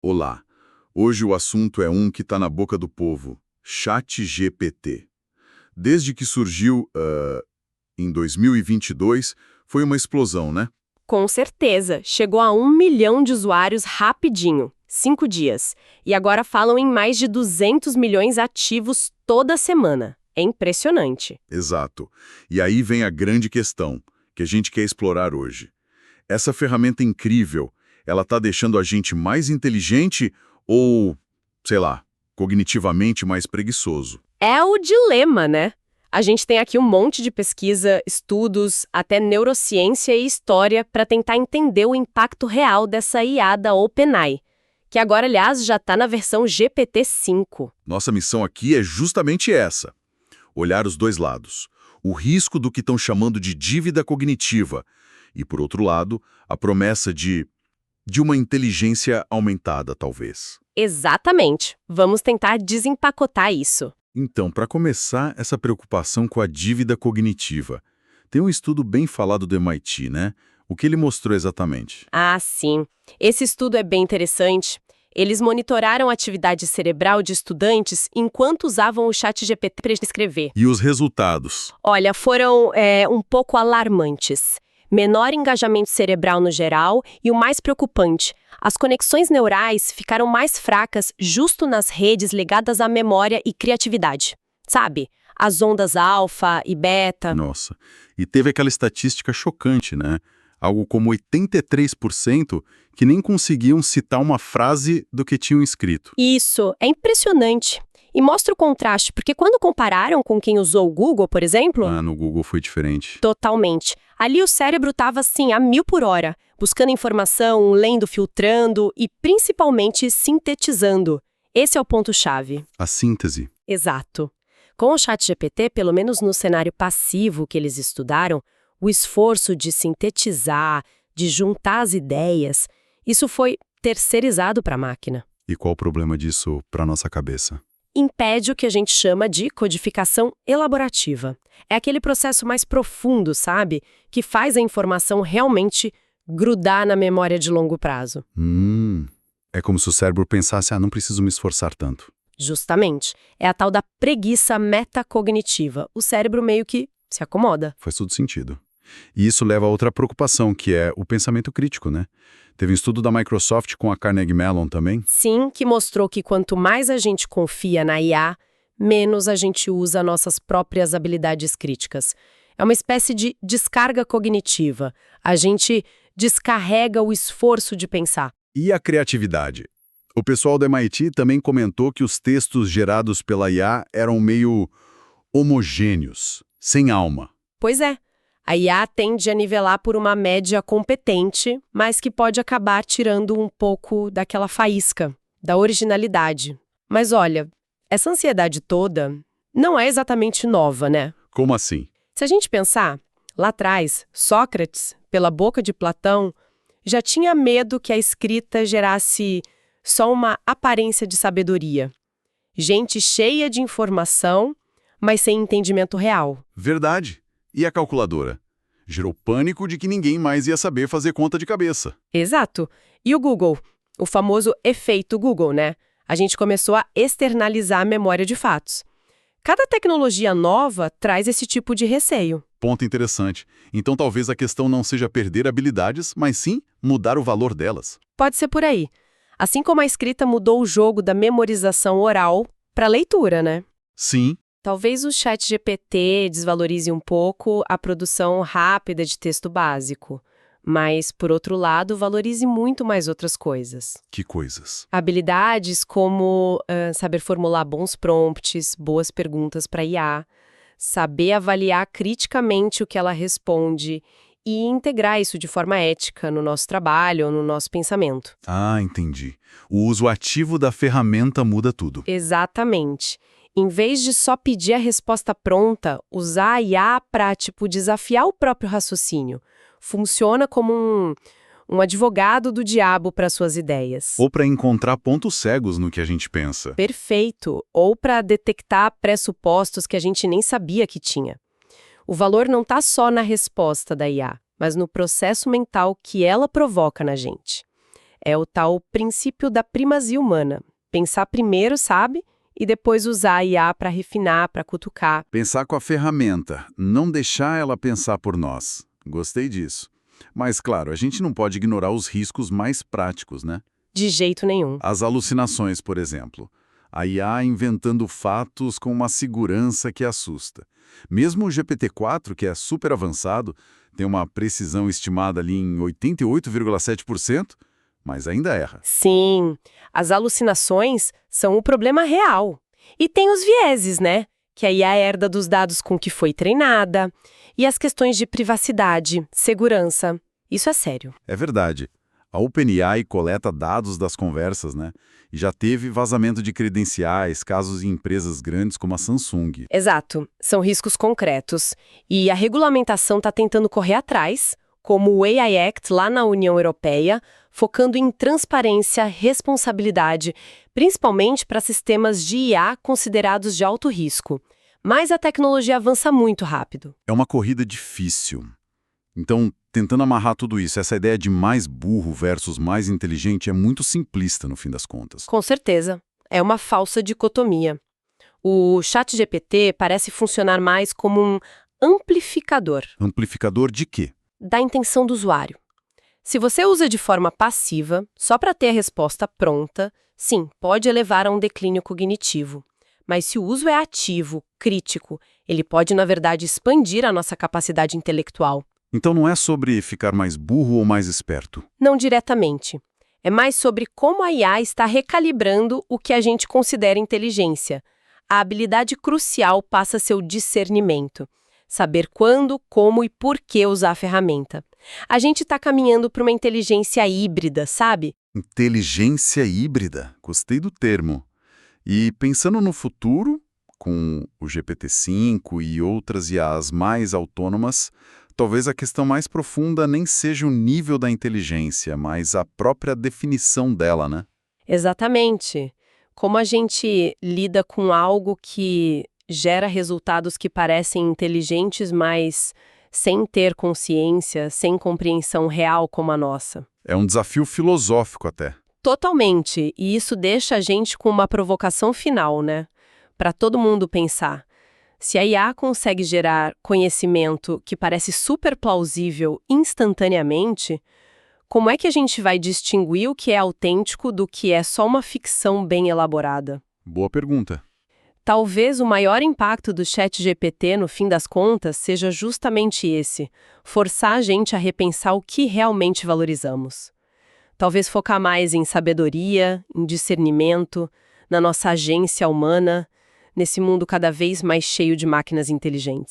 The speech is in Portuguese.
Olá, hoje o assunto é um que está na boca do povo, ChatGPT. Desde que surgiu, em 2022, foi uma explosão, né? Com certeza, chegou a 1 milhão de usuários rapidinho, 5 dias. E agora falam em mais de 200 milhões ativos toda semana. É impressionante. Exato. E aí vem a grande questão, que a gente quer explorar hoje. Essa ferramenta incrível, ela está deixando a gente mais inteligente ou, sei lá, cognitivamente mais preguiçoso? É o dilema, né? A gente tem aqui um monte de pesquisa, estudos, até neurociência e história para tentar entender o impacto real dessa IA da OpenAI, que agora, aliás, já está na versão GPT-5. Nossa missão aqui é justamente essa: olhar os dois lados. O risco do que estão chamando de dívida cognitiva e, por outro lado, a promessa de uma inteligência aumentada, talvez. Exatamente. Vamos tentar desempacotar isso. Então, para começar, essa preocupação com a dívida cognitiva. Tem um estudo bem falado do MIT, né? O que ele mostrou exatamente? Ah, sim. Esse estudo é bem interessante. Eles monitoraram a atividade cerebral de estudantes enquanto usavam o ChatGPT para escrever. E os resultados? Olha, foram um pouco alarmantes. Menor engajamento cerebral no geral e o mais preocupante, as conexões neurais ficaram mais fracas justo nas redes ligadas à memória e criatividade. Sabe? As ondas alfa e beta. Nossa, e teve aquela estatística chocante, né? Algo como 83% que nem conseguiam citar uma frase do que tinham escrito. Isso, é impressionante. E mostra o contraste, porque quando compararam com quem usou o Google, por exemplo, Ah, no Google foi diferente. totalmente. Ali o cérebro estava assim, a 1000 por hora, buscando informação, lendo, filtrando e principalmente sintetizando. Esse é o ponto-chave. A síntese. Exato. Com o ChatGPT, pelo menos no cenário passivo que eles estudaram, o esforço de sintetizar, de juntar as ideias, isso foi terceirizado para a máquina. E qual o problema disso para nossa cabeça? Impede o que a gente chama de codificação elaborativa. É aquele processo mais profundo, sabe? Que faz a informação realmente grudar na memória de longo prazo. É como se o cérebro pensasse, não preciso me esforçar tanto. Justamente. É a tal da preguiça metacognitiva. O cérebro meio que se acomoda. Faz todo sentido. E isso leva a outra preocupação, que é o pensamento crítico, né? Teve um estudo da Microsoft com a Carnegie Mellon também. Sim, que mostrou que quanto mais a gente confia na IA, menos a gente usa nossas próprias habilidades críticas. É uma espécie de descarga cognitiva. A gente descarrega o esforço de pensar. E a criatividade? O pessoal do MIT também comentou que os textos gerados pela IA eram meio homogêneos, sem alma. Pois é, a IA tende a nivelar por uma média competente, mas que pode acabar tirando um pouco daquela faísca, da originalidade. Mas olha, essa ansiedade toda não é exatamente nova, né? Como assim? Se a gente pensar, lá atrás, Sócrates, pela boca de Platão, já tinha medo que a escrita gerasse só uma aparência de sabedoria. Gente cheia de informação, mas sem entendimento real. Verdade. E a calculadora? Gerou pânico de que ninguém mais ia saber fazer conta de cabeça. Exato. E o Google? O famoso efeito Google, né? A gente começou a externalizar a memória de fatos. Cada tecnologia nova traz esse tipo de receio. Ponto interessante. Então talvez a questão não seja perder habilidades, mas sim mudar o valor delas. Pode ser por aí. Assim como a escrita mudou o jogo da memorização oral para leitura, né? Sim. Talvez o ChatGPT desvalorize um pouco a produção rápida de texto básico, mas, por outro lado, valorize muito mais outras coisas. Que coisas? Habilidades como saber formular bons prompts, boas perguntas para IA, saber avaliar criticamente o que ela responde e integrar isso de forma ética no nosso trabalho ou no nosso pensamento. Ah, entendi. O uso ativo da ferramenta muda tudo. Exatamente. Em vez de só pedir a resposta pronta, usar a IA para, desafiar o próprio raciocínio. Funciona como um advogado do diabo para suas ideias. Ou para encontrar pontos cegos no que a gente pensa. Perfeito. Ou para detectar pressupostos que a gente nem sabia que tinha. O valor não está só na resposta da IA, mas no processo mental que ela provoca na gente. É o tal princípio da primazia humana. Pensar primeiro, sabe? E depois usar a IA para refinar, para cutucar. Pensar com a ferramenta, não deixar ela pensar por nós. Gostei disso. Mas, claro, a gente não pode ignorar os riscos mais práticos, né? De jeito nenhum. As alucinações, por exemplo. A IA inventando fatos com uma segurança que assusta. Mesmo o GPT-4, que é super avançado, tem uma precisão estimada ali em 88,7%, mas ainda erra. Sim, as alucinações são o problema real. E tem os vieses, né? Que a IA herda dos dados com que foi treinada. E as questões de privacidade, segurança. Isso é sério. É verdade. A OpenAI coleta dados das conversas, né? E já teve vazamento de credenciais, casos em empresas grandes como a Samsung. Exato, são riscos concretos. E a regulamentação está tentando correr atrás, como o AI Act lá na União Europeia, focando em transparência, responsabilidade, principalmente para sistemas de IA considerados de alto risco. Mas a tecnologia avança muito rápido. É uma corrida difícil. Então, tentando amarrar tudo isso, essa ideia de mais burro versus mais inteligente é muito simplista no fim das contas. Com certeza, é uma falsa dicotomia. O ChatGPT parece funcionar mais como um amplificador Amplificador de quê? da intenção do usuário. Se você usa de forma passiva, só para ter a resposta pronta, sim, pode levar a um declínio cognitivo. Mas se o uso é ativo, crítico, ele pode, na verdade, expandir a nossa capacidade intelectual. Então não é sobre ficar mais burro ou mais esperto. Não diretamente. É mais sobre como a IA está recalibrando o que a gente considera inteligência. A habilidade crucial passa a ser o discernimento. Saber quando, como e por que usar a ferramenta. A gente está caminhando para uma inteligência híbrida, sabe? Inteligência híbrida. Gostei do termo. E pensando no futuro, com o GPT-5 e outras IAs mais autônomas, talvez a questão mais profunda nem seja o nível da inteligência, mas a própria definição dela, né? Exatamente. Como a gente lida com algo que gera resultados que parecem inteligentes, mas sem ter consciência, sem compreensão real como a nossa. É um desafio filosófico até. Totalmente. E isso deixa a gente com uma provocação final, né? Para todo mundo pensar. Se a IA consegue gerar conhecimento que parece super plausível instantaneamente, como é que a gente vai distinguir o que é autêntico do que é só uma ficção bem elaborada? Boa pergunta. Talvez o maior impacto do ChatGPT, no fim das contas, seja justamente esse: forçar a gente a repensar o que realmente valorizamos. Talvez focar mais em sabedoria, em discernimento, na nossa agência humana, nesse mundo cada vez mais cheio de máquinas inteligentes.